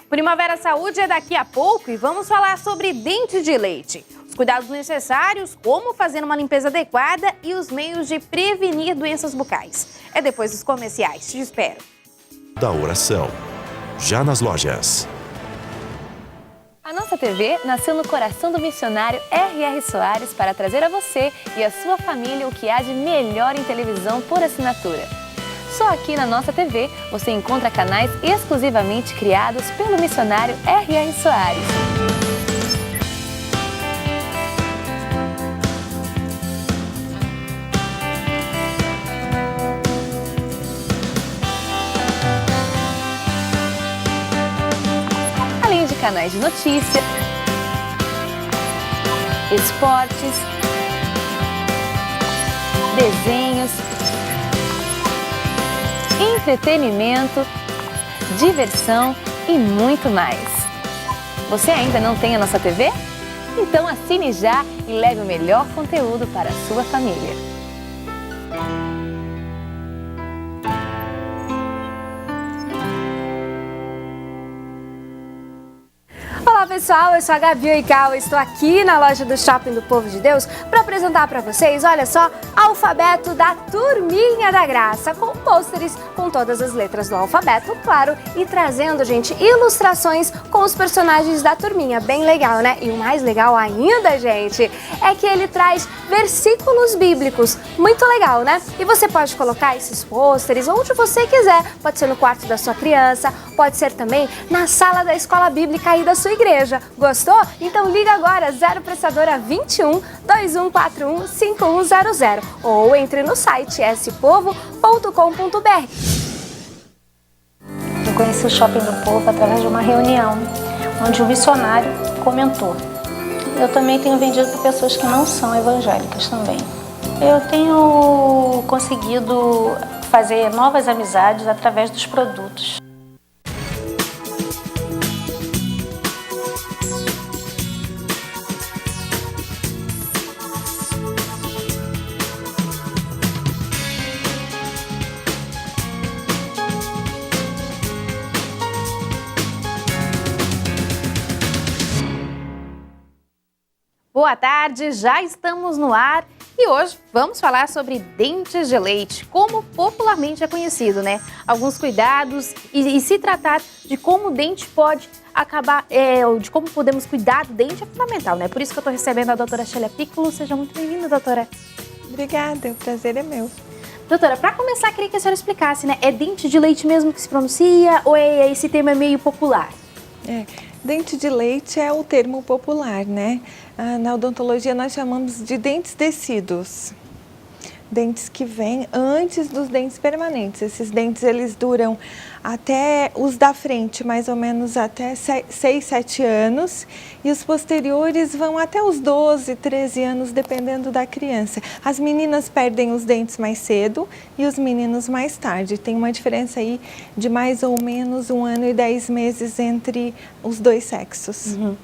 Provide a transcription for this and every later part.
Primavera Saúde é daqui a pouco e vamos falar sobre dente de leite. Os cuidados necessários, como fazer uma limpeza adequada e os meios de prevenir doenças bucais. É depois dos comerciais. Te espero. Da oração, já nas lojas. A nossa TV nasceu no coração do missionário R.R. Soares para trazer a você e a sua família o que há de melhor em televisão por assinatura. Só aqui na nossa TV você encontra canais exclusivamente criados pelo missionário R.R. Soares. Além de canais de notícias, esportes, desenhos, entretenimento, diversão e muito mais. Você ainda não tem a nossa TV? Então assine já e leve o melhor conteúdo para a sua família. Olá pessoal, eu sou a Gabi Oikawa, estou aqui na loja do Shopping do Povo de Deus para apresentar para vocês, olha só, alfabeto da Turminha da Graça, com pôsteres com todas as letras do alfabeto, claro, e trazendo, gente, ilustrações com os personagens da Turminha, bem legal, né? E o mais legal ainda, gente, é que ele traz versículos bíblicos, muito legal, né? E você pode colocar esses pôsteres onde você quiser, pode ser no quarto da sua criança, pode ser também na sala da escola bíblica aí da sua igreja. Gostou? Então liga agora 0 prestadora 21 2141 5100 ou entre no site spovo.com.br. Eu conheci o Shopping do Povo através de uma reunião onde o missionário comentou. Eu também tenho vendido para pessoas que não são evangélicas também. Eu tenho conseguido fazer novas amizades através dos produtos. Boa tarde, já estamos no ar e hoje vamos falar sobre dentes de leite, como popularmente é conhecido, né? Alguns cuidados e se tratar de como o dente pode acabar, de como podemos cuidar do dente é fundamental, né? Por isso que eu estou recebendo a doutora Sheila Piccolo. Seja muito bem-vinda, doutora. Obrigada, o prazer é meu. Doutora, para começar, queria que a senhora explicasse, né? É dente de leite mesmo que se pronuncia ou esse termo é meio popular? Dente de leite é o termo popular, né? Na odontologia nós chamamos de dentes descidos. Dentes que vêm antes dos dentes permanentes. Esses dentes eles duram até os da frente, mais ou menos até 6, 7 anos. E os posteriores vão até os 12, 13 anos, dependendo da criança. As meninas perdem os dentes mais cedo e os meninos mais tarde. Tem uma diferença aí de mais ou menos 1 ano e 10 meses entre os dois sexos. Uhum.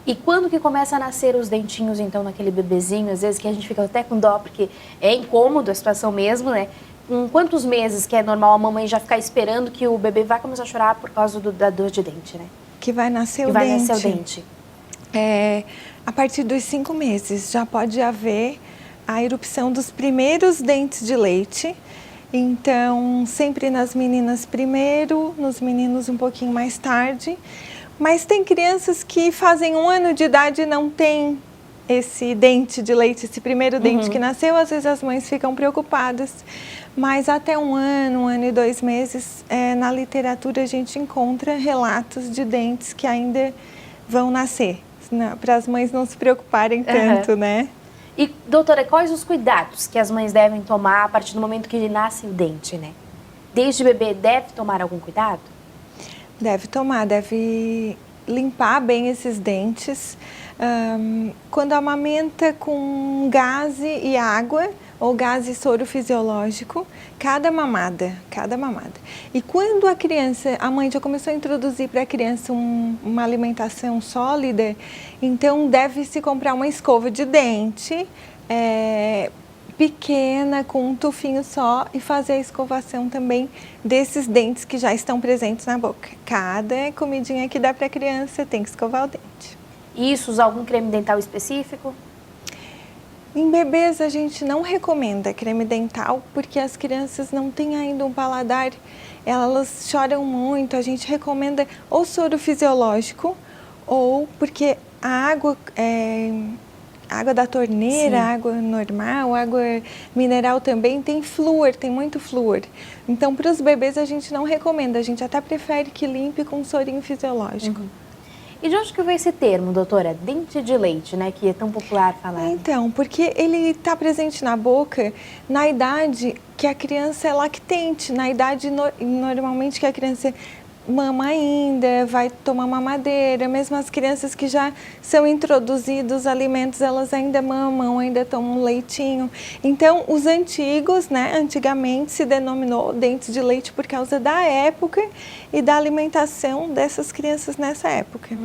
E quando que começa a nascer os dentinhos, então, naquele bebezinho, às vezes que a gente fica até com dó, porque é incômodo a situação mesmo, né? Com quantos meses que é normal a mamãe já ficar esperando que o bebê vai começar a chorar por causa da dor de dente, né? Que vai nascer o dente. Que vai nascer o dente. A partir dos 5 meses já pode haver a erupção dos primeiros dentes de leite. Então, sempre nas meninas primeiro, nos meninos um pouquinho mais tarde. Mas tem crianças que fazem 1 ano de idade e não tem esse dente de leite, esse primeiro dente que nasceu. Às vezes as mães ficam preocupadas, mas até 1 ano, 1 ano e 2 meses, na literatura a gente encontra relatos de dentes que ainda vão nascer, para as mães não se preocuparem tanto, né? E, doutora, quais os cuidados que as mães devem tomar a partir do momento que nasce o dente, né? Desde bebê, deve tomar algum cuidado? Deve tomar, deve limpar bem esses dentes. Quando amamenta com gaze e água, ou gás e soro fisiológico, cada mamada. E quando a mãe já começou a introduzir para a criança uma alimentação sólida, então deve-se comprar uma escova de dente, pequena, com um tufinho só, e fazer a escovação também desses dentes que já estão presentes na boca. Cada comidinha que dá para a criança tem que escovar o dente. Isso, usar algum creme dental específico? Em bebês a gente não recomenda creme dental porque as crianças não têm ainda um paladar, elas choram muito, a gente recomenda ou soro fisiológico ou porque a água da torneira, Sim. água normal, água mineral também tem flúor, tem muito flúor. Então para os bebês a gente não recomenda, a gente até prefere que limpe com sorinho fisiológico. E de onde que veio esse termo, doutora? Dente de leite, né? Que é tão popular falar. Então, porque ele está presente na boca na idade que a criança é lactente, na idade normalmente que a criança mama ainda, vai tomar mamadeira, mesmo as crianças que já são introduzidos alimentos, elas ainda mamam, ainda tomam leitinho. Então, os antigos, né, antigamente se denominou dentes de leite por causa da época e da alimentação dessas crianças nessa época.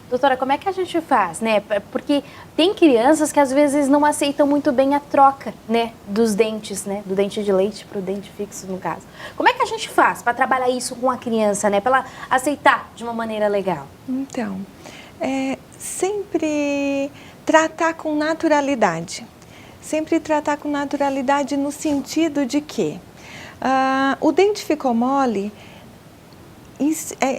Doutora, como é que a gente faz, né? Porque tem crianças que às vezes não aceitam muito bem a troca, né, dos dentes, né, do dente de leite para o dente fixo, no caso. Como é que a gente faz para trabalhar isso com a criança, né, para ela aceitar de uma maneira legal? Então, sempre tratar com naturalidade. Sempre tratar com naturalidade no sentido de que o dente ficou mole,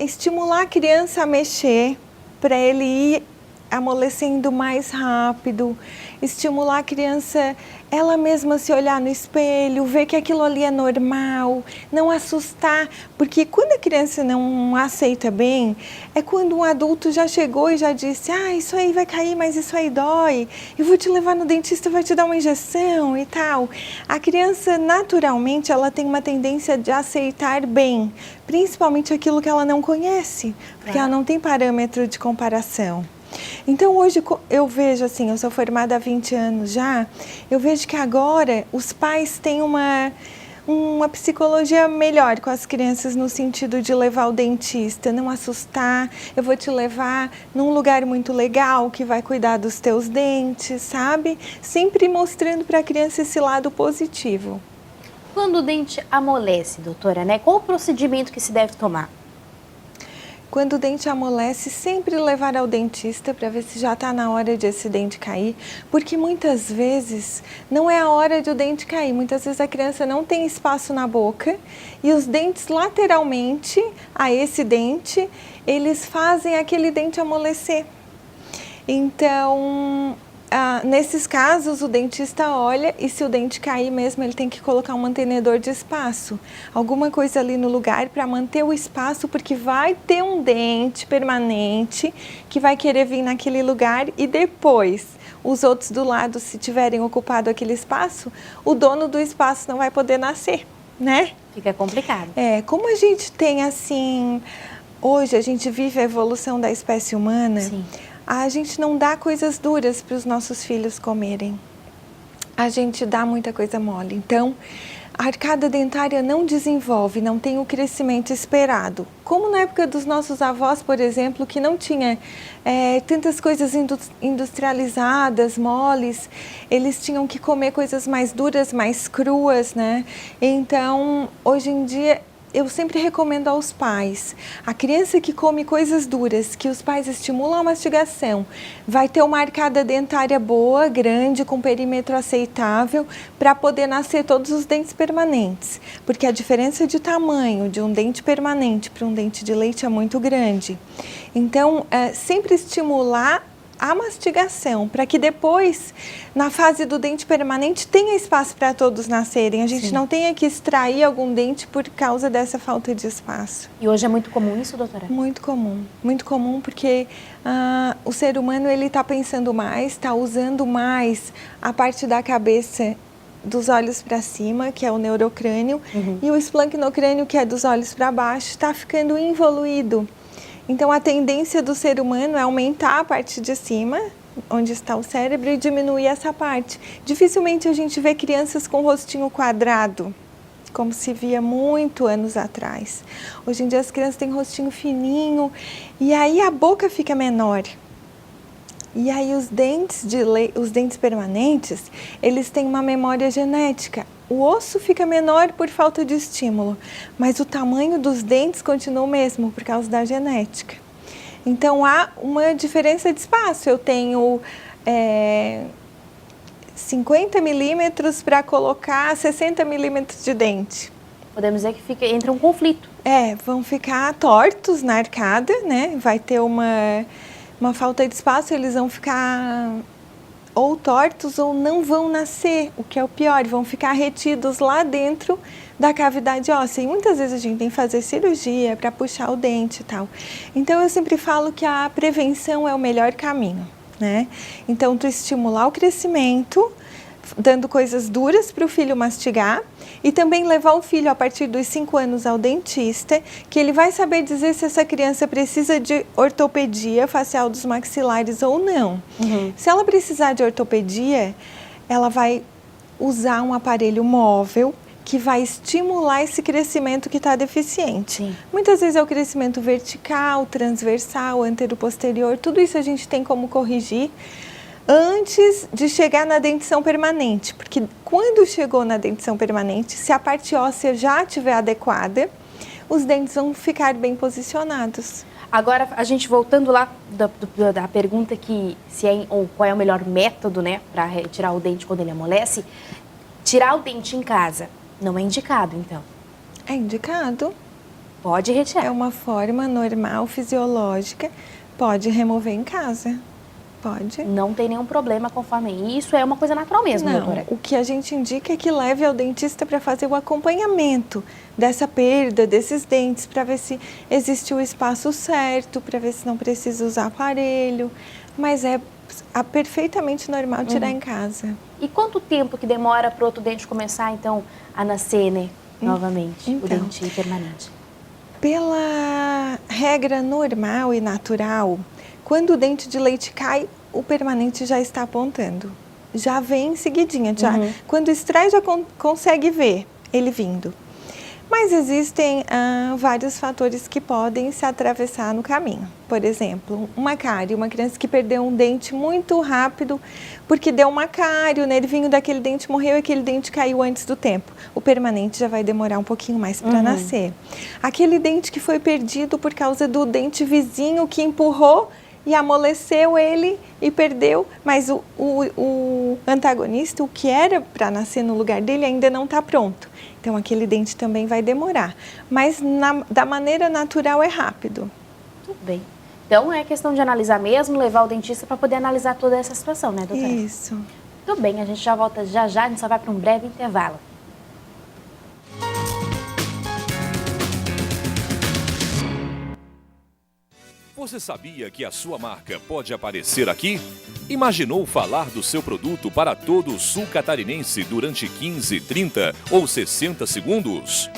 estimular a criança a mexer, para ele ir amolecendo mais rápido, estimular a criança, ela mesma se olhar no espelho, ver que aquilo ali é normal, não assustar, porque quando a criança não aceita bem, é quando um adulto já chegou e já disse, isso aí vai cair, mas isso aí dói, eu vou te levar no dentista, vai te dar uma injeção e tal. A criança, naturalmente, ela tem uma tendência de aceitar bem, principalmente aquilo que ela não conhece, porque ela não tem parâmetro de comparação. Então hoje eu vejo assim, eu sou formada há 20 anos já, eu vejo que agora os pais têm uma psicologia melhor com as crianças no sentido de levar o dentista, não assustar, eu vou te levar num lugar muito legal que vai cuidar dos teus dentes, sabe? Sempre mostrando para a criança esse lado positivo. Quando o dente amolece, doutora, né, qual o procedimento que se deve tomar? Quando o dente amolece, sempre levar ao dentista para ver se já está na hora de esse dente cair, porque muitas vezes não é a hora de o dente cair, muitas vezes a criança não tem espaço na boca e os dentes lateralmente a esse dente, eles fazem aquele dente amolecer. Então, nesses casos, o dentista olha e se o dente cair mesmo, ele tem que colocar um mantenedor de espaço. Alguma coisa ali no lugar para manter o espaço, porque vai ter um dente permanente que vai querer vir naquele lugar e depois, os outros do lado, se tiverem ocupado aquele espaço, o dono do espaço não vai poder nascer, né? Fica complicado. Como a gente tem assim, hoje a gente vive a evolução da espécie humana. Sim. A gente não dá coisas duras para os nossos filhos comerem. A gente dá muita coisa mole. Então, a arcada dentária não desenvolve, não tem o crescimento esperado. Como na época dos nossos avós, por exemplo, que não tinha tantas coisas industrializadas, moles, eles tinham que comer coisas mais duras, mais cruas, né? Então, hoje em dia, eu sempre recomendo aos pais, a criança que come coisas duras, que os pais estimulam a mastigação, vai ter uma arcada dentária boa, grande, com perímetro aceitável, para poder nascer todos os dentes permanentes. Porque a diferença de tamanho de um dente permanente para um dente de leite é muito grande. Então, sempre estimular a mastigação, para que depois, na fase do dente permanente, tenha espaço para todos nascerem. A gente não tenha que extrair algum dente por causa dessa falta de espaço. E hoje é muito comum isso, doutora? Muito comum, porque o ser humano ele está pensando mais, está usando mais a parte da cabeça dos olhos para cima, que é o neurocrânio, e o esplancnocrânio, que é dos olhos para baixo, está ficando involuído. Então, a tendência do ser humano é aumentar a parte de cima, onde está o cérebro, e diminuir essa parte. Dificilmente a gente vê crianças com rostinho quadrado, como se via muito anos atrás. Hoje em dia as crianças têm rostinho fininho, e aí a boca fica menor. E aí os dentes permanentes, eles têm uma memória genética. O osso fica menor por falta de estímulo, mas o tamanho dos dentes continua o mesmo por causa da genética. Então há uma diferença de espaço. Eu tenho 50 milímetros para colocar 60 milímetros de dente. Podemos dizer que entra um conflito. Vão ficar tortos na arcada, né? Vai ter uma falta de espaço, eles vão ficar ou tortos ou não vão nascer, o que é o pior, vão ficar retidos lá dentro da cavidade óssea. E muitas vezes a gente tem que fazer cirurgia para puxar o dente e tal. Então eu sempre falo que a prevenção é o melhor caminho, né? Então tu estimular o crescimento, dando coisas duras para o filho mastigar e também levar o filho a partir dos 5 anos ao dentista, que ele vai saber dizer se essa criança precisa de ortopedia facial dos maxilares ou não. Se ela precisar de ortopedia, ela vai usar um aparelho móvel que vai estimular esse crescimento que está deficiente. Sim. Muitas vezes é o crescimento vertical, transversal, antero-posterior, tudo isso a gente tem como corrigir antes de chegar na dentição permanente, porque quando chegou na dentição permanente, se a parte óssea já estiver adequada, os dentes vão ficar bem posicionados. Agora, a gente voltando lá da pergunta que ou qual é o melhor método, né, para retirar o dente quando ele amolece, tirar o dente em casa não é indicado, então? É indicado. Pode retirar. É uma forma normal, fisiológica, pode remover em casa. Pode. Não tem nenhum problema conforme isso, é uma coisa natural mesmo, Não, doutora? o que a gente indica é que leve ao dentista para fazer o acompanhamento dessa perda, desses dentes, para ver se existe o espaço certo, para ver se não precisa usar aparelho, mas é perfeitamente normal tirar em casa. E quanto tempo que demora para o outro dente começar, então, a nascer, né, novamente, o dente permanente? Pela regra normal e natural, quando o dente de leite cai, o permanente já está apontando. Já vem em seguidinha. Quando extrai, já consegue ver ele vindo. Mas existem vários fatores que podem se atravessar no caminho. Por exemplo, uma cárie, uma criança que perdeu um dente muito rápido porque deu uma cárie, o nervinho daquele dente morreu e aquele dente caiu antes do tempo. O permanente já vai demorar um pouquinho mais para nascer. Aquele dente que foi perdido por causa do dente vizinho que empurrou e amoleceu ele e perdeu, mas o antagonista, o que era para nascer no lugar dele, ainda não está pronto. Então, aquele dente também vai demorar. Mas, da maneira natural, é rápido. Tudo bem. Então, é questão de analisar mesmo, levar o dentista para poder analisar toda essa situação, né, doutora? Isso. Tudo bem, a gente já volta já, a gente só vai para um breve intervalo. Você sabia que a sua marca pode aparecer aqui? Imaginou falar do seu produto para todo o sul catarinense durante 15, 30 ou 60 segundos?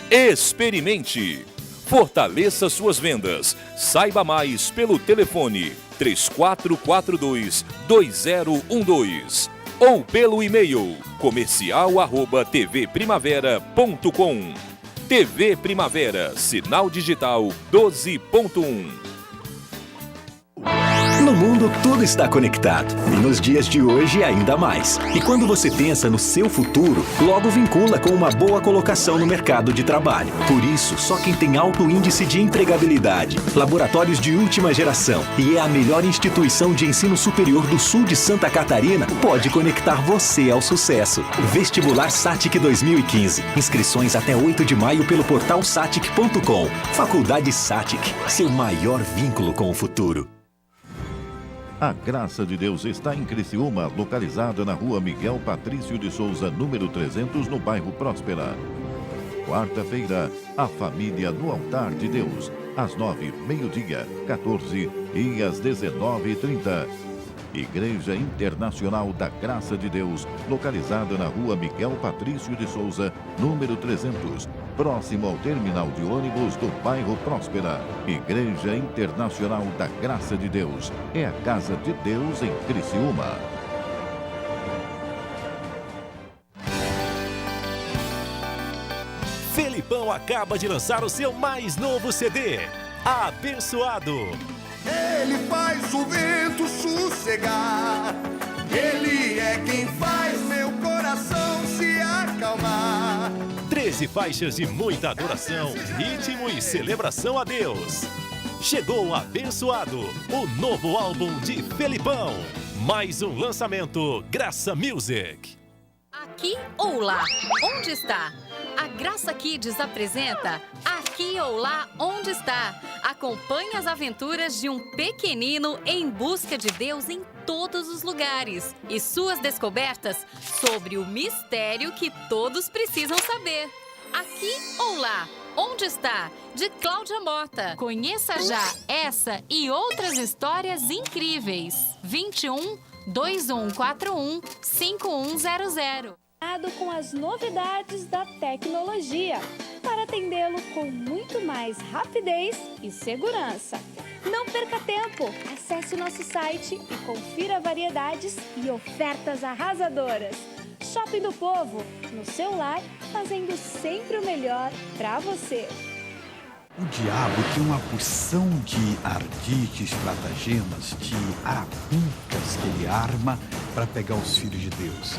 Experimente! Fortaleça suas vendas. Saiba mais pelo telefone 3442-2012 ou pelo e-mail comercial@tvprimavera.com. TV Primavera, sinal digital 12.1. No mundo, tudo está conectado. E nos dias de hoje, ainda mais. E quando você pensa no seu futuro, logo vincula com uma boa colocação no mercado de trabalho. Por isso, só quem tem alto índice de empregabilidade, laboratórios de última geração e é a melhor instituição de ensino superior do sul de Santa Catarina, pode conectar você ao sucesso. Vestibular SATIC 2015. Inscrições até 8 de maio pelo portal satic.com. Faculdade SATIC, seu maior vínculo com o futuro. A Graça de Deus está em Criciúma, localizada na rua Miguel Patrício de Souza, número 300, no bairro Próspera. Quarta-feira, a família no altar de Deus, às 9, meio-dia, 14 e às 19h30. Igreja Internacional da Graça de Deus, localizada na rua Miguel Patrício de Souza, número 300, próximo ao terminal de ônibus do bairro Próspera. Igreja Internacional da Graça de Deus, é a casa de Deus em Criciúma. Felipão acaba de lançar o seu mais novo CD, Abençoado. ele faz o vento sossegar. Ele é quem faz meu coração se acalmar. 13 faixas de muita adoração, ritmo e celebração a Deus. Chegou o Abençoado, o novo álbum de Felipão. Mais um lançamento Graça Music. Aqui ou lá? Onde está? A Graça Kids apresenta Aqui ou Lá, Onde Está? Acompanhe as aventuras de um pequenino em busca de Deus em todos os lugares e suas descobertas sobre o mistério que todos precisam saber. Aqui ou Lá, Onde Está? De Cláudia Mota. Conheça já essa e outras histórias incríveis. 21 2141 5100. Com as novidades da tecnologia, para atendê-lo com muito mais rapidez e segurança. Não perca tempo! Acesse o nosso site e confira variedades e ofertas arrasadoras. Shopping do Povo, no seu lar, fazendo sempre o melhor para você. O diabo tem uma porção de ardites, estratagemas, de arapucas que ele arma para pegar os filhos de Deus.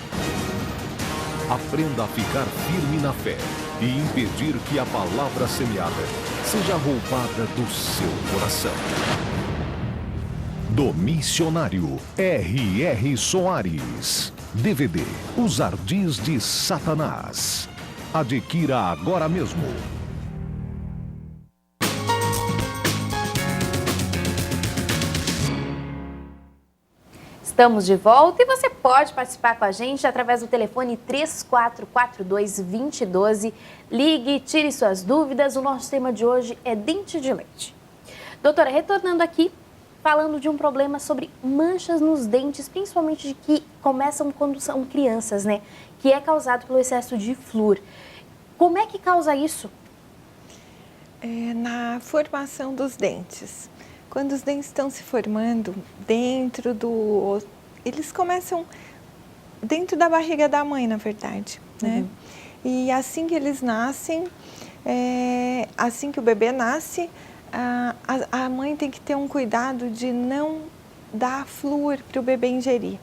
Aprenda a ficar firme na fé e impedir que a palavra semeada seja roubada do seu coração. Do missionário R.R. Soares. DVD Os Ardis de Satanás. Adquira agora mesmo. Estamos de volta e você pode participar com a gente através do telefone 3442-2012. Ligue, tire suas dúvidas. O nosso tema de hoje é dente de leite. Doutora, retornando aqui, falando de um problema sobre manchas nos dentes, principalmente de que começam quando são crianças, né? Que é causado pelo excesso de flúor. Como é que causa isso? Na formação dos dentes. Quando os dentes estão se formando dentro do... Eles começam dentro da barriga da mãe, na verdade, né? E assim que eles nascem, assim que o bebê nasce, a mãe tem que ter um cuidado de não dar flúor para o bebê ingerir.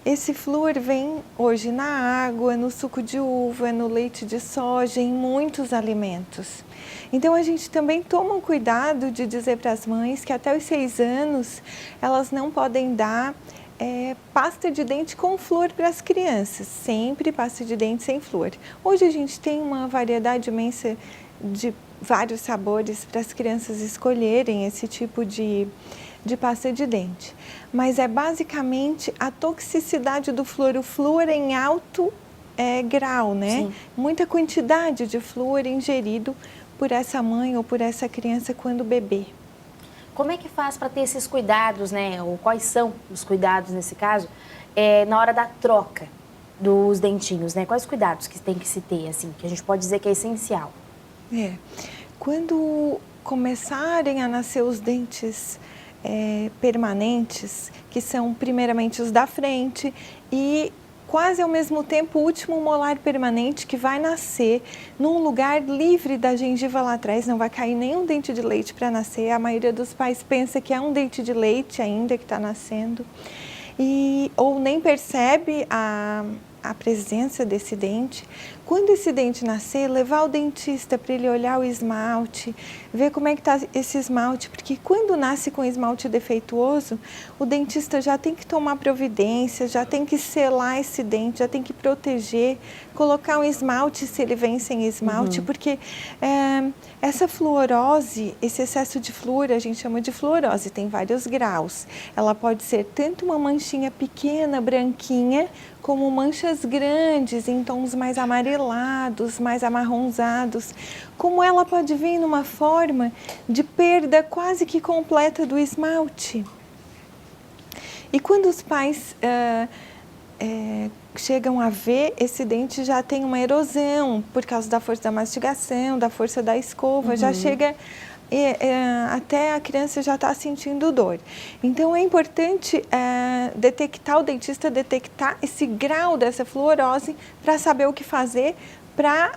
Esse flúor vem hoje na água, no suco de uva, no leite de soja, em muitos alimentos. Então, a gente também toma um cuidado de dizer para as mães que até os 6 anos elas não podem dar pasta de dente com flúor para as crianças, sempre pasta de dente sem flúor. Hoje a gente tem uma variedade imensa de vários sabores para as crianças escolherem esse tipo de pasta de dente. Mas é basicamente a toxicidade do flúor, o flúor em alto grau, né? Sim. Muita quantidade de flúor ingerido por essa mãe ou por essa criança quando bebê. Como é que faz para ter esses cuidados, né? Ou quais são os cuidados nesse caso, na hora da troca dos dentinhos, né? Quais cuidados que tem que se ter, assim, que a gente pode dizer que é essencial? Quando começarem a nascer os dentes permanentes, que são primeiramente os da frente e quase ao mesmo tempo o último molar permanente que vai nascer num lugar livre da gengiva lá atrás, não vai cair nenhum dente de leite para nascer. A maioria dos pais pensa que é um dente de leite ainda que está nascendo ou nem percebe a presença desse dente. Quando esse dente nascer, levar o dentista para ele olhar o esmalte, ver como é que está esse esmalte, porque quando nasce com esmalte defeituoso, o dentista já tem que tomar providência, já tem que selar esse dente, já tem que proteger, colocar um esmalte se ele vem sem esmalte, porque essa fluorose, esse excesso de flúor, a gente chama de fluorose, tem vários graus. Ela pode ser tanto uma manchinha pequena, branquinha, como manchas grandes, em tons mais amarelados, mais amarronzados, como ela pode vir numa forma de perda quase que completa do esmalte. E quando os pais chegam a ver, esse dente já tem uma erosão por causa da força da mastigação, da força da escova, já chega... até a criança já está sentindo dor. Então, é importante o dentista detectar esse grau dessa fluorose para saber o que fazer para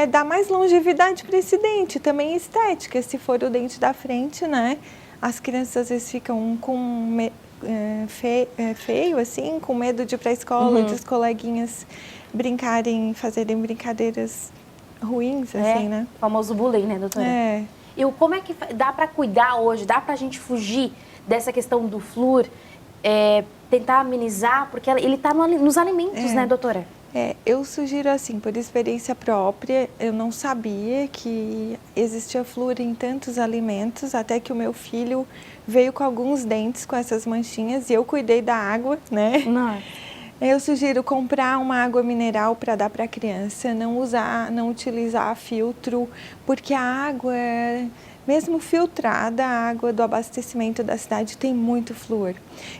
dar mais longevidade para esse dente. Também estética, se for o dente da frente, né? as crianças às vezes ficam com feio, assim, com medo de ir para a escola, de os coleguinhas fazerem brincadeiras ruins, assim, né? O famoso bullying, né, doutora? É. E como é que dá para cuidar hoje? Dá para a gente fugir dessa questão do flúor? Tentar amenizar? Porque ele está nos alimentos, né, doutora? Eu sugiro assim, por experiência própria, eu não sabia que existia flúor em tantos alimentos, até que o meu filho veio com alguns dentes com essas manchinhas e eu cuidei da água, né? Nossa. Eu sugiro comprar uma água mineral para dar para a criança, não utilizar filtro, porque a água, mesmo filtrada, a água do abastecimento da cidade tem muito flúor.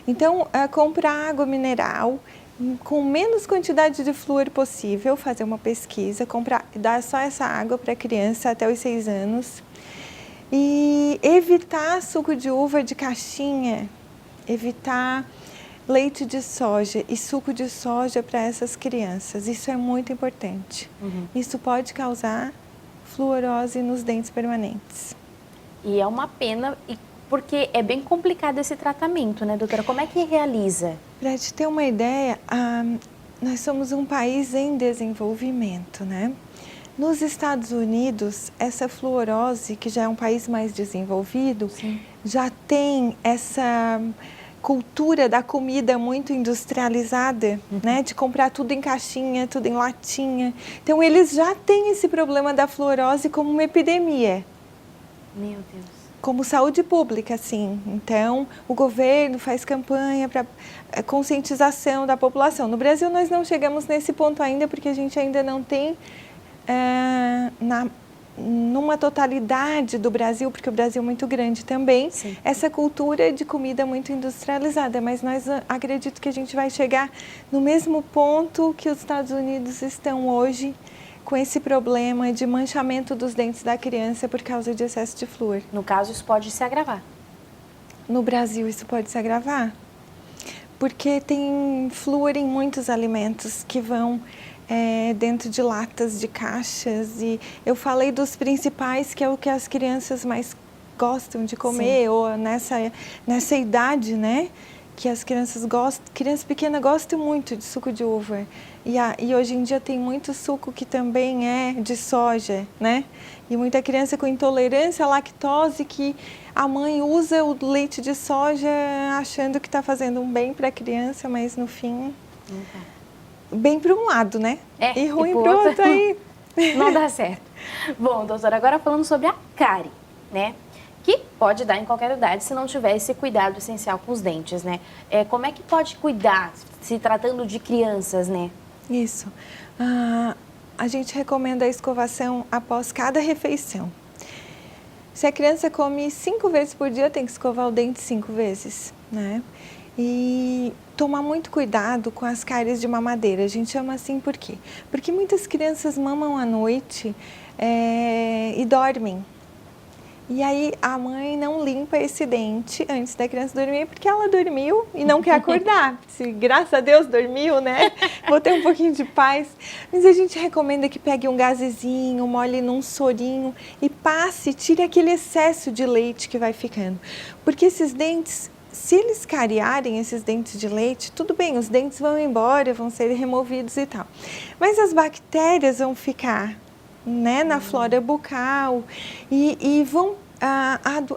Então, comprar água mineral com menos quantidade de flúor possível, fazer uma pesquisa, dar só essa água para a criança até os 6 anos. E evitar suco de uva de caixinha, evitar leite de soja e suco de soja para essas crianças. Isso é muito importante. Isso pode causar fluorose nos dentes permanentes. E é uma pena, porque é bem complicado esse tratamento, né, doutora? Como é que realiza? Para te ter uma ideia, nós somos um país em desenvolvimento, né? Nos Estados Unidos, essa fluorose, que já é um país mais desenvolvido, já tem essa cultura da comida muito industrializada, né? De comprar tudo em caixinha, tudo em latinha. Então, eles já têm esse problema da fluorose como uma epidemia. Meu Deus. Como saúde pública, sim. Então, o governo faz campanha para conscientização da população. No Brasil, nós não chegamos nesse ponto ainda, porque a gente ainda não tem, numa totalidade do Brasil, porque o Brasil é muito grande também, essa cultura de comida muito industrializada. Mas nós acredito que a gente vai chegar no mesmo ponto que os Estados Unidos estão hoje, com esse problema de manchamento dos dentes da criança por causa de excesso de flúor. No caso, isso pode se agravar. No Brasil, isso pode se agravar, porque tem flúor em muitos alimentos que vão dentro de latas, de caixas. E eu falei dos principais, que é o que as crianças mais gostam de comer, ou nessa idade, né? Que as crianças gostam, criança pequena gosta muito de suco de uva. E hoje em dia tem muito suco que também é de soja, né? E muita criança com intolerância à lactose, que a mãe usa o leite de soja achando que está fazendo um bem para a criança, mas no fim, bem para um lado, né? E ruim para o outro, aí não dá certo. Bom, doutora, agora falando sobre a cárie, né? Que pode dar em qualquer idade se não tiver esse cuidado essencial com os dentes, né? Como é que pode cuidar, se tratando de crianças, né? Isso. A gente recomenda a escovação após cada refeição. Se a criança come 5 vezes por dia, tem que escovar o dente 5 vezes, né? E tomar muito cuidado com as cáries de mamadeira. A gente chama assim por quê? Porque muitas crianças mamam à noite e dormem. E aí a mãe não limpa esse dente antes da criança dormir, porque ela dormiu e não quer acordar. Se graças a Deus dormiu, né? Vou ter um pouquinho de paz. Mas a gente recomenda que pegue um gazezinho, molhe num sorinho e passe, tire aquele excesso de leite que vai ficando. Porque esses dentes, se eles cariarem, esses dentes de leite, tudo bem, os dentes vão embora, vão ser removidos e tal. Mas as bactérias vão ficar, né, na flora bucal e vão...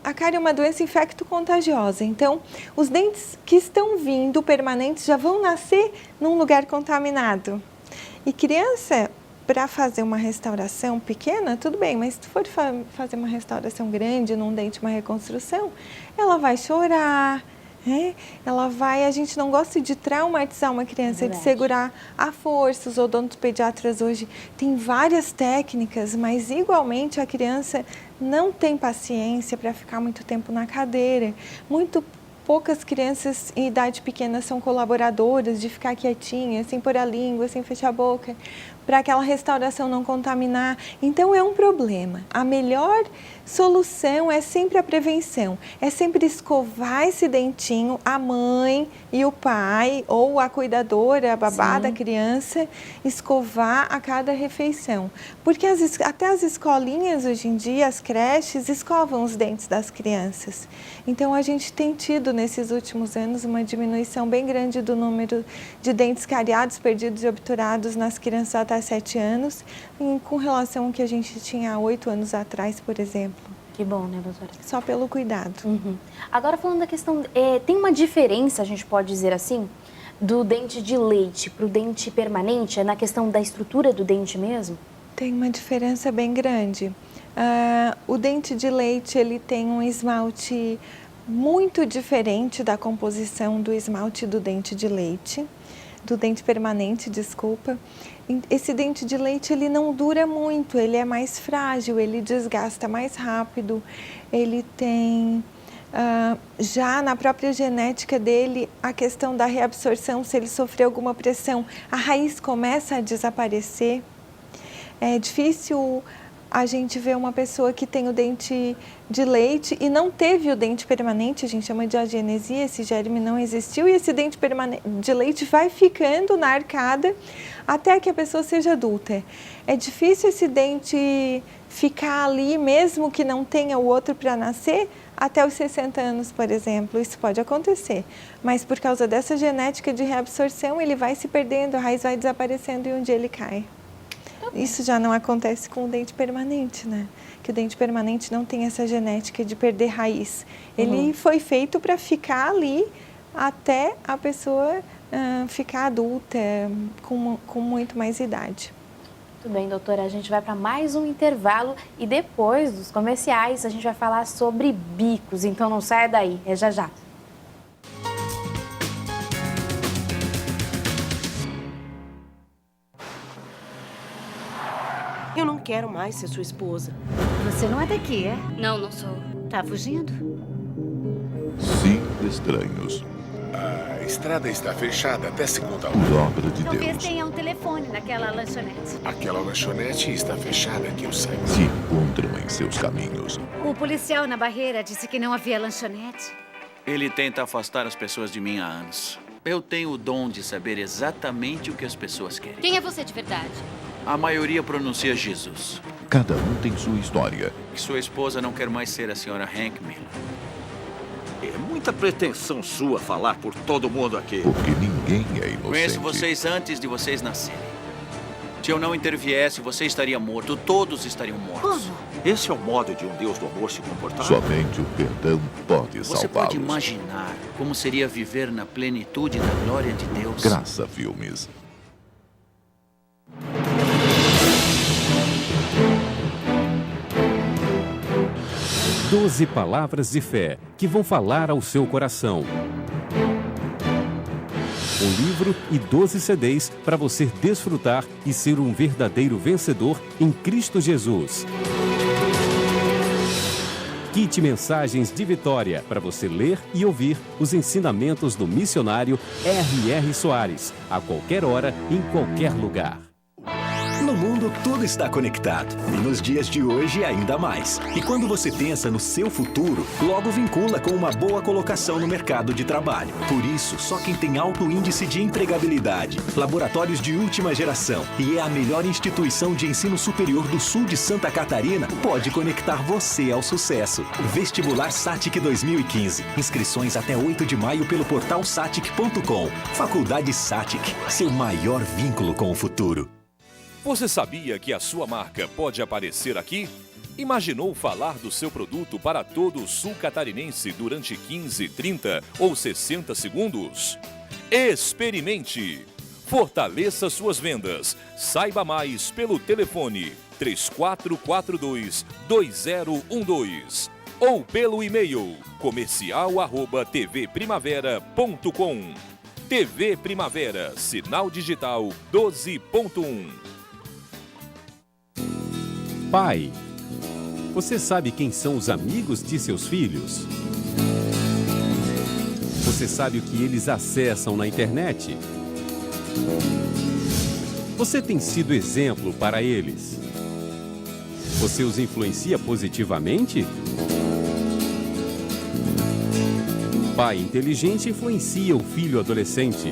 A cárie é uma doença infecto-contagiosa, então os dentes que estão vindo permanentes já vão nascer num lugar contaminado. E criança, para fazer uma restauração pequena, tudo bem, mas se tu for fazer uma restauração grande num dente, uma reconstrução, ela vai chorar, a gente não gosta de traumatizar uma criança, de segurar à força. Os odontopediatras hoje têm várias técnicas, mas igualmente a criança não tem paciência para ficar muito tempo na cadeira. Muito poucas crianças em idade pequena são colaboradoras de ficar quietinha, sem pôr a língua, sem fechar a boca. para aquela restauração não contaminar. Então é um problema. A melhor solução é sempre a prevenção, é sempre escovar esse dentinho, a mãe e o pai, ou a cuidadora, a babá da criança, escovar a cada refeição. Porque até as escolinhas hoje em dia, as creches, escovam os dentes das crianças. Então a gente tem tido nesses últimos anos uma diminuição bem grande do número de dentes cariados, perdidos e obturados nas crianças até 7 anos, com relação ao que a gente tinha há 8 anos atrás, por exemplo. Que bom, né, doutora? Só pelo cuidado. Agora, falando da questão, tem uma diferença, a gente pode dizer assim, do dente de leite para o dente permanente, na questão da estrutura do dente mesmo? Tem uma diferença bem grande. O dente de leite, ele tem um esmalte muito diferente da composição do esmalte do dente de leite, do dente permanente, desculpa. Esse dente de leite, ele não dura muito, ele é mais frágil, ele desgasta mais rápido, ele tem, já na própria genética dele, a questão da reabsorção, se ele sofrer alguma pressão, a raiz começa a desaparecer. É difícil a gente ver uma pessoa que tem o dente de leite e não teve o dente permanente, a gente chama de agenesia, esse germe não existiu, e esse dente de leite vai ficando na arcada até que a pessoa seja adulta. É difícil esse dente ficar ali, mesmo que não tenha o outro para nascer, até os 60 anos, por exemplo. Isso pode acontecer, mas por causa dessa genética de reabsorção, ele vai se perdendo, a raiz vai desaparecendo e um dia ele cai. Isso já não acontece com o dente permanente, né? Que o dente permanente não tem essa genética de perder raiz. Ele foi feito para ficar ali até a pessoa ficar adulta, com muito mais idade. Muito bem, doutora. A gente vai para mais um intervalo e depois dos comerciais a gente vai falar sobre bicos. Então não saia daí, é já já. Eu não quero mais ser sua esposa. Você não é daqui, é? Não, não sou. Tá fugindo? 5 estranhos. A estrada está fechada até segunda hora. Por obra de Talvez Deus. tenha um telefone naquela lanchonete. Aquela lanchonete está fechada, que eu saiba. Se encontram em seus caminhos. O policial na barreira disse que não havia lanchonete. Ele tenta afastar as pessoas de mim há anos. Eu tenho o dom de saber exatamente o que as pessoas querem. Quem é você de verdade? A maioria pronuncia Jesus. Cada um tem sua história. Sua esposa não quer mais ser a senhora Hank Miller. É muita pretensão sua falar por todo mundo aqui. Porque ninguém é inocente. Conheço vocês antes de vocês nascerem. Se eu não interviesse, você estaria morto. Todos estariam mortos. Como? Esse é o modo de um Deus do amor se comportar? Somente o perdão pode salvá-los. Você pode imaginar como seria viver na plenitude da glória de Deus? Graça Filmes. Doze palavras de fé que vão falar ao seu coração. Um livro e 12 CDs para você desfrutar e ser um verdadeiro vencedor em Cristo Jesus. Kit Mensagens de Vitória para você ler e ouvir os ensinamentos do missionário R.R. Soares, a qualquer hora, em qualquer lugar. No mundo, tudo está conectado. E nos dias de hoje, ainda mais. E quando você pensa no seu futuro, logo vincula com uma boa colocação no mercado de trabalho. Por isso, só quem tem alto índice de empregabilidade, laboratórios de última geração e é a melhor instituição de ensino superior do sul de Santa Catarina, pode conectar você ao sucesso. Vestibular SATIC 2015. Inscrições até 8 de maio pelo portal satic.com. Faculdade SATIC, seu maior vínculo com o futuro. Você sabia que a sua marca pode aparecer aqui? Imaginou falar do seu produto para todo o sul catarinense durante 15, 30 ou 60 segundos? Experimente! Fortaleça suas vendas. Saiba mais pelo telefone 3442-2012 ou pelo e-mail comercial@tvprimavera.com. TV Primavera, sinal digital 12.1. Pai, você sabe quem são os amigos de seus filhos? Você sabe o que eles acessam na internet? Você tem sido exemplo para eles? Você os influencia positivamente? Pai inteligente influencia o filho adolescente.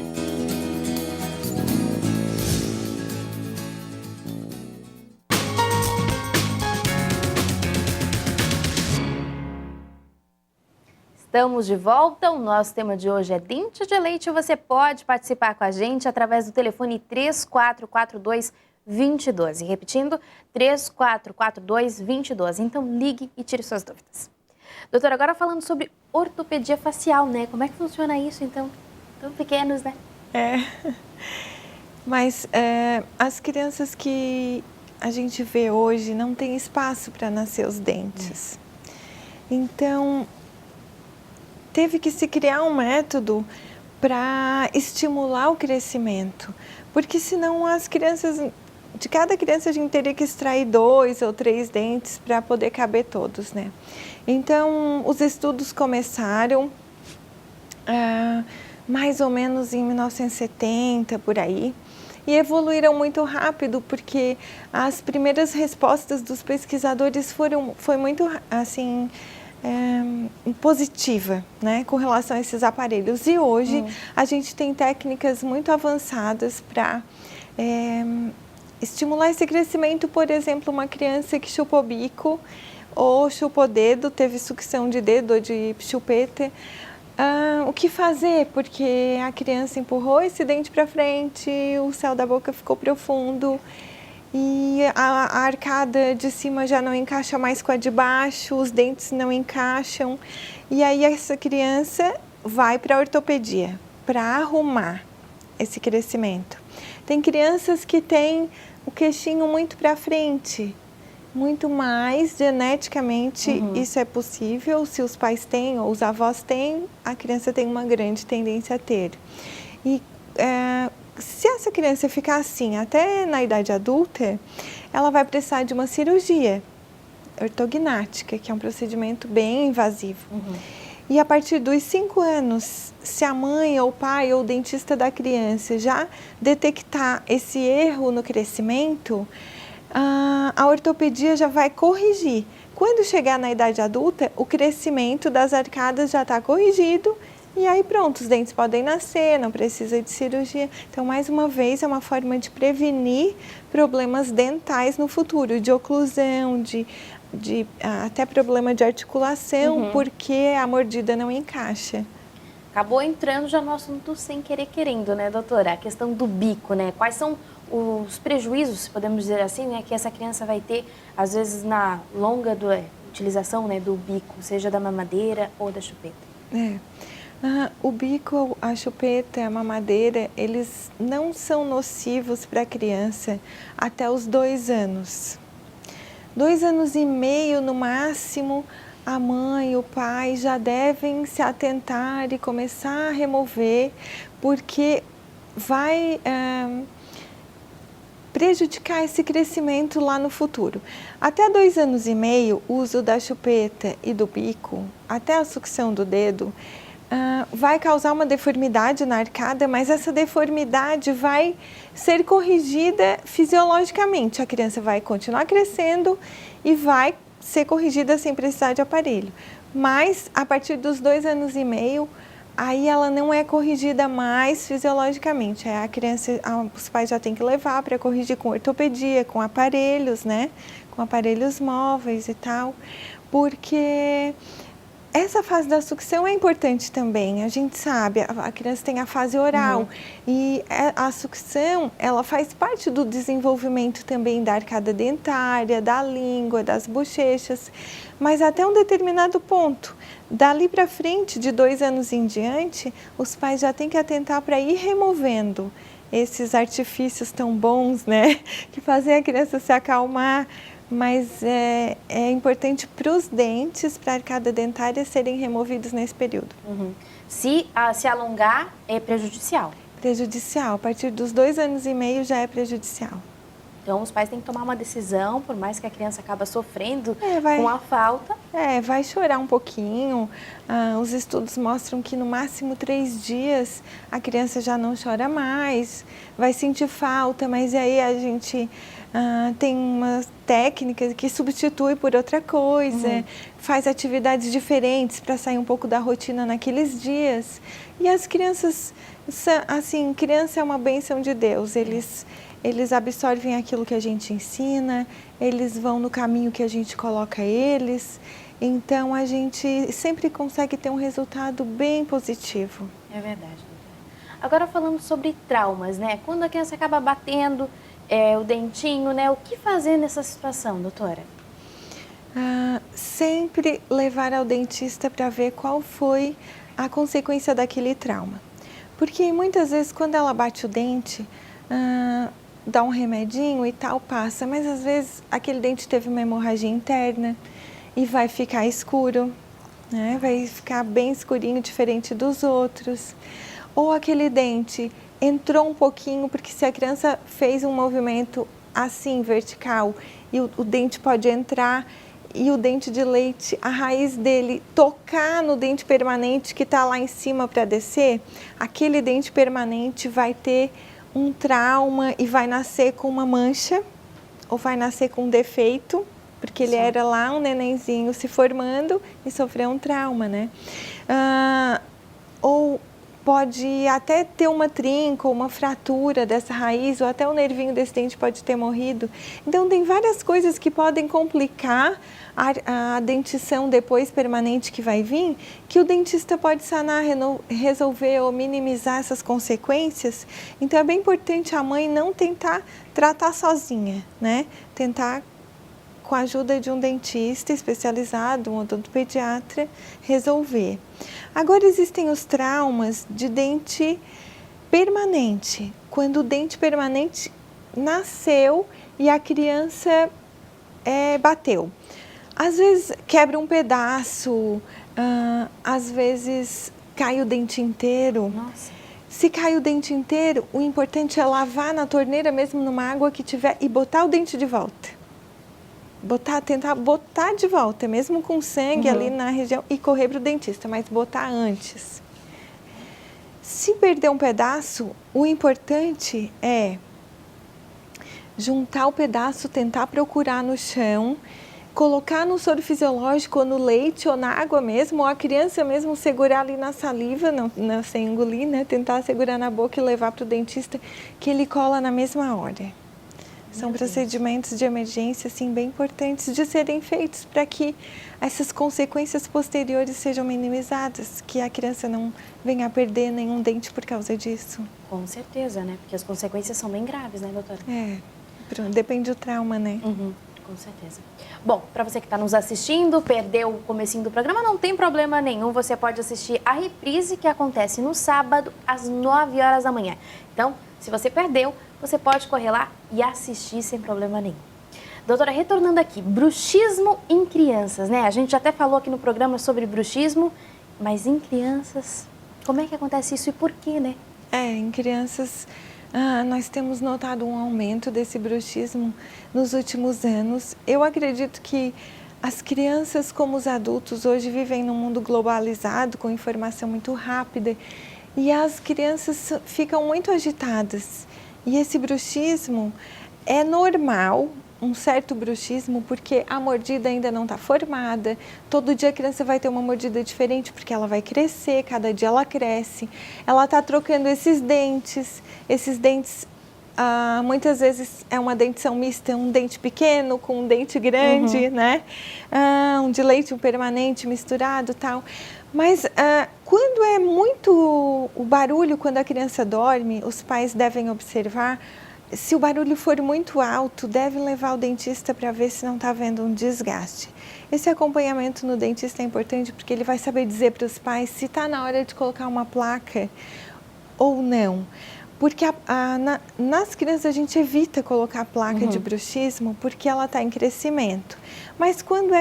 Estamos de volta, o nosso tema de hoje é dente de leite e você pode participar com a gente através do telefone 3442-2012. Repetindo, 3442-2012. Então ligue e tire suas dúvidas. Doutora, agora falando sobre ortopedia facial, né? Como é que funciona isso, então? Tão pequenos, né? Mas as crianças que a gente vê hoje não tem espaço para nascer os dentes. Então, teve que se criar um método para estimular o crescimento, porque senão as crianças, de cada criança a gente teria que extrair 2 ou 3 dentes para poder caber todos, né? Então, os estudos começaram mais ou menos em 1970, por aí, e evoluíram muito rápido, porque as primeiras respostas dos pesquisadores foi muito, assim, positiva, né, com relação a esses aparelhos. E hoje a gente tem técnicas muito avançadas para estimular esse crescimento. Por exemplo, uma criança que chupou bico ou chupou dedo, teve sucção de dedo ou de chupeta, o que fazer? Porque a criança empurrou esse dente para frente, o céu da boca ficou profundo, e a arcada de cima já não encaixa mais com a de baixo, os dentes não encaixam. E aí essa criança vai para a ortopedia para arrumar esse crescimento. Tem crianças que têm o queixinho muito para frente, muito mais geneticamente isso é possível. Se os pais têm ou os avós têm, a criança tem uma grande tendência a ter. E se essa criança ficar assim até na idade adulta, ela vai precisar de uma cirurgia ortognática, que é um procedimento bem invasivo. E a partir dos 5 anos, se a mãe ou o pai ou o dentista da criança já detectar esse erro no crescimento, a ortopedia já vai corrigir. Quando chegar na idade adulta, o crescimento das arcadas já está corrigido. E aí pronto, os dentes podem nascer, não precisa de cirurgia. Então, mais uma vez, é uma forma de prevenir problemas dentais no futuro, de oclusão, até problema de articulação, porque a mordida não encaixa. Acabou entrando já no assunto sem querer querendo, né, doutora? A questão do bico, né? Quais são os prejuízos, podemos dizer assim, né, que essa criança vai ter, às vezes, na longa utilização, né, do bico, seja da mamadeira ou da chupeta? O bico, a chupeta, a mamadeira, eles não são nocivos para a criança até os 2 anos. 2 anos e meio no máximo, a mãe e o pai já devem se atentar e começar a remover, porque vai prejudicar esse crescimento lá no futuro. Até 2 anos e meio, o uso da chupeta e do bico, até a sucção do dedo, vai causar uma deformidade na arcada, mas essa deformidade vai ser corrigida fisiologicamente. A criança vai continuar crescendo e vai ser corrigida sem precisar de aparelho. Mas, a partir dos 2 anos e meio, aí ela não é corrigida mais fisiologicamente. A criança, os pais já têm que levar para corrigir com ortopedia, com aparelhos, né? Com aparelhos móveis e tal, porque essa fase da sucção é importante também. A gente sabe, a criança tem a fase oral e a sucção, ela faz parte do desenvolvimento também da arcada dentária, da língua, das bochechas, mas até um determinado ponto. Dali para frente, de 2 anos em diante, os pais já têm que atentar para ir removendo esses artifícios tão bons, né, que fazem a criança se acalmar. Mas é importante para os dentes, para a arcada dentária, serem removidos nesse período. Se alongar, é prejudicial? Prejudicial. A partir dos 2 anos e meio já é prejudicial. Então, os pais têm que tomar uma decisão, por mais que a criança acaba sofrendo vai, com a falta. Vai chorar um pouquinho. Os estudos mostram que no máximo 3 dias a criança já não chora mais, vai sentir falta, mas aí a gente tem uma técnica que substitui por outra coisa, faz atividades diferentes para sair um pouco da rotina naqueles dias. E as crianças, assim, criança é uma bênção de Deus, eles absorvem aquilo que a gente ensina, eles vão no caminho que a gente coloca eles, então a gente sempre consegue ter um resultado bem positivo. É verdade, doutora. Agora falando sobre traumas, né? Quando a criança acaba batendo o dentinho, né? O que fazer nessa situação, doutora? Sempre levar ao dentista para ver qual foi a consequência daquele trauma. Porque muitas vezes quando ela bate o dente, dá um remedinho e tal, passa, mas às vezes aquele dente teve uma hemorragia interna e vai ficar escuro, né? Vai ficar bem escurinho, diferente dos outros. Ou aquele dente entrou um pouquinho, porque se a criança fez um movimento assim, vertical, e o dente pode entrar e o dente de leite, a raiz dele tocar no dente permanente que está lá em cima para descer, aquele dente permanente vai ter um trauma e vai nascer com uma mancha ou vai nascer com um defeito, porque ele era lá um nenenzinho se formando e sofreu um trauma, né? Ou pode até ter uma trinca ou uma fratura dessa raiz, ou até o nervinho desse dente pode ter morrido. Então, tem várias coisas que podem complicar a dentição depois permanente que vai vir, que o dentista pode sanar, resolver ou minimizar essas consequências. Então, é bem importante a mãe não tentar tratar sozinha, né? Tentar, com a ajuda de um dentista especializado, um odontopediatra, resolver. Agora, existem os traumas de dente permanente, quando o dente permanente nasceu e a criança bateu. Às vezes quebra um pedaço, às vezes cai o dente inteiro. Nossa. Se cai o dente inteiro, o importante é lavar na torneira, mesmo numa água que tiver, e botar o dente de volta. Tentar botar de volta, mesmo com sangue ali na região, e correr para o dentista, mas botar antes. Se perder um pedaço, o importante é juntar o pedaço, tentar procurar no chão, colocar no soro fisiológico, ou no leite, ou na água mesmo, ou a criança mesmo segurar ali na saliva, não sem engolir, né? Tentar segurar na boca e levar para o dentista, que ele cola na mesma hora. São procedimentos de emergência, assim, bem importantes de serem feitos para que essas consequências posteriores sejam minimizadas, que a criança não venha a perder nenhum dente por causa disso. Com certeza, né? Porque as consequências são bem graves, né, doutora? Depende do trauma, né? Com certeza. Bom, para você que está nos assistindo, perdeu o comecinho do programa, não tem problema nenhum. Você pode assistir a reprise que acontece no sábado, às 9 horas da manhã. Então, se você perdeu, você pode correr lá e assistir sem problema nenhum. Doutora, retornando aqui, bruxismo em crianças, né? A gente já até falou aqui no programa sobre bruxismo, mas em crianças, como é que acontece isso e por quê, né? Em crianças, nós temos notado um aumento desse bruxismo nos últimos anos. Eu acredito que as crianças, como os adultos, hoje vivem num mundo globalizado, com informação muito rápida, e as crianças ficam muito agitadas. E esse bruxismo é normal, um certo bruxismo, porque a mordida ainda não está formada. Todo dia a criança vai ter uma mordida diferente, porque ela vai crescer, cada dia ela cresce. Ela está trocando esses dentes muitas vezes é uma dentição mista, um dente pequeno com um dente grande, né? Um de leite, um permanente misturado e tal. Mas quando é muito o barulho, quando a criança dorme, os pais devem observar. Se o barulho for muito alto, deve levar o dentista para ver se não está havendo um desgaste. Esse acompanhamento no dentista é importante porque ele vai saber dizer para os pais se está na hora de colocar uma placa ou não. Porque nas crianças a gente evita colocar a placa de bruxismo porque ela está em crescimento. Mas quando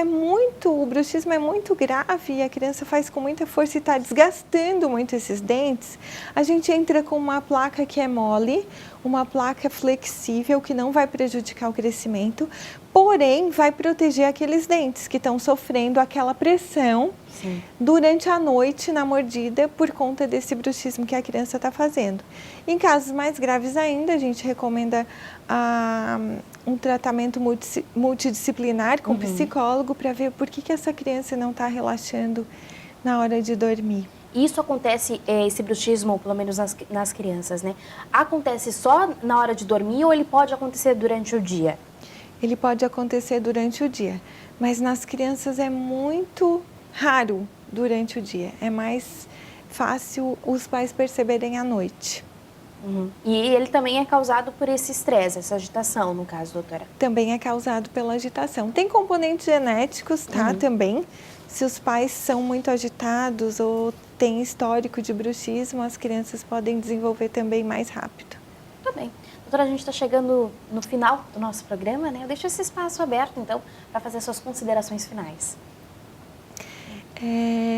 o bruxismo é muito grave e a criança faz com muita força e está desgastando muito esses dentes, a gente entra com uma placa que é mole, uma placa flexível que não vai prejudicar o crescimento, porém vai proteger aqueles dentes que estão sofrendo aquela pressão durante a noite na mordida por conta desse bruxismo que a criança está fazendo. Em casos mais graves ainda, a gente recomenda um tratamento multidisciplinar com psicólogo para ver por que essa criança não está relaxando na hora de dormir. Isso acontece, esse bruxismo, pelo menos nas crianças, né? Acontece só na hora de dormir ou ele pode acontecer durante o dia? Ele pode acontecer durante o dia, mas nas crianças é muito raro durante o dia. É mais fácil os pais perceberem à noite. E ele também é causado por esse estresse, essa agitação, no caso, doutora? Também é causado pela agitação. Tem componentes genéticos, tá? Também. Se os pais são muito agitados ou têm histórico de bruxismo, as crianças podem desenvolver também mais rápido. Muito bem. Doutora, a gente está chegando no final do nosso programa, né? Eu deixo esse espaço aberto, então, para fazer suas considerações finais.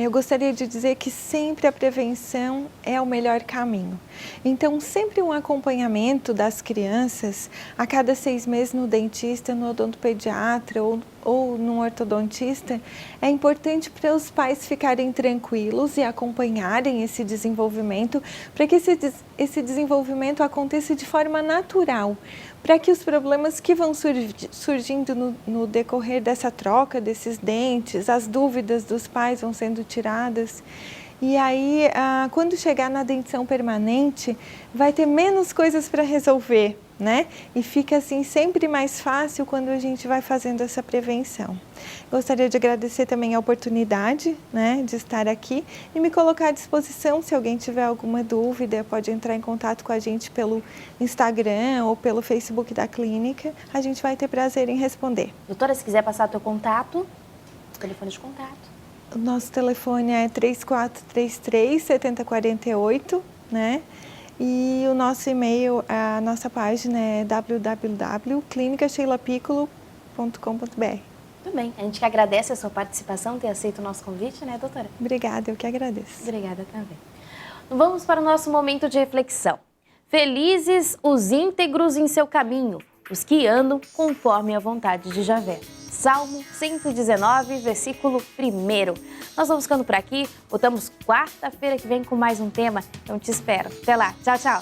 Eu gostaria de dizer que sempre a prevenção é o melhor caminho. Então, sempre um acompanhamento das crianças a cada 6 meses no dentista, no odontopediatra ou no ortodontista é importante para os pais ficarem tranquilos e acompanharem esse desenvolvimento, para que esse desenvolvimento aconteça de forma natural, para que os problemas que vão surgindo no decorrer dessa troca desses dentes, as dúvidas dos pais vão sendo tiradas. E aí, quando chegar na dentição permanente, vai ter menos coisas para resolver, né? E fica assim sempre mais fácil quando a gente vai fazendo essa prevenção. Gostaria de agradecer também a oportunidade, né, de estar aqui e me colocar à disposição. Se alguém tiver alguma dúvida, pode entrar em contato com a gente pelo Instagram ou pelo Facebook da clínica. A gente vai ter prazer em responder. Doutora, se quiser passar o teu contato, telefone de contato. O nosso telefone é 3433-7048, né? E o nosso e-mail, a nossa página é www.clinicasheilapicolo.com.br. Tudo bem. A gente que agradece a sua participação, ter aceito o nosso convite, né, doutora? Obrigada, eu que agradeço. Obrigada também. Vamos para o nosso momento de reflexão. Felizes os íntegros em seu caminho, os que andam conforme a vontade de Javé. Salmo 119, versículo 1. Nós vamos ficando por aqui, voltamos quarta-feira que vem com mais um tema, então te espero. Até lá, tchau, tchau!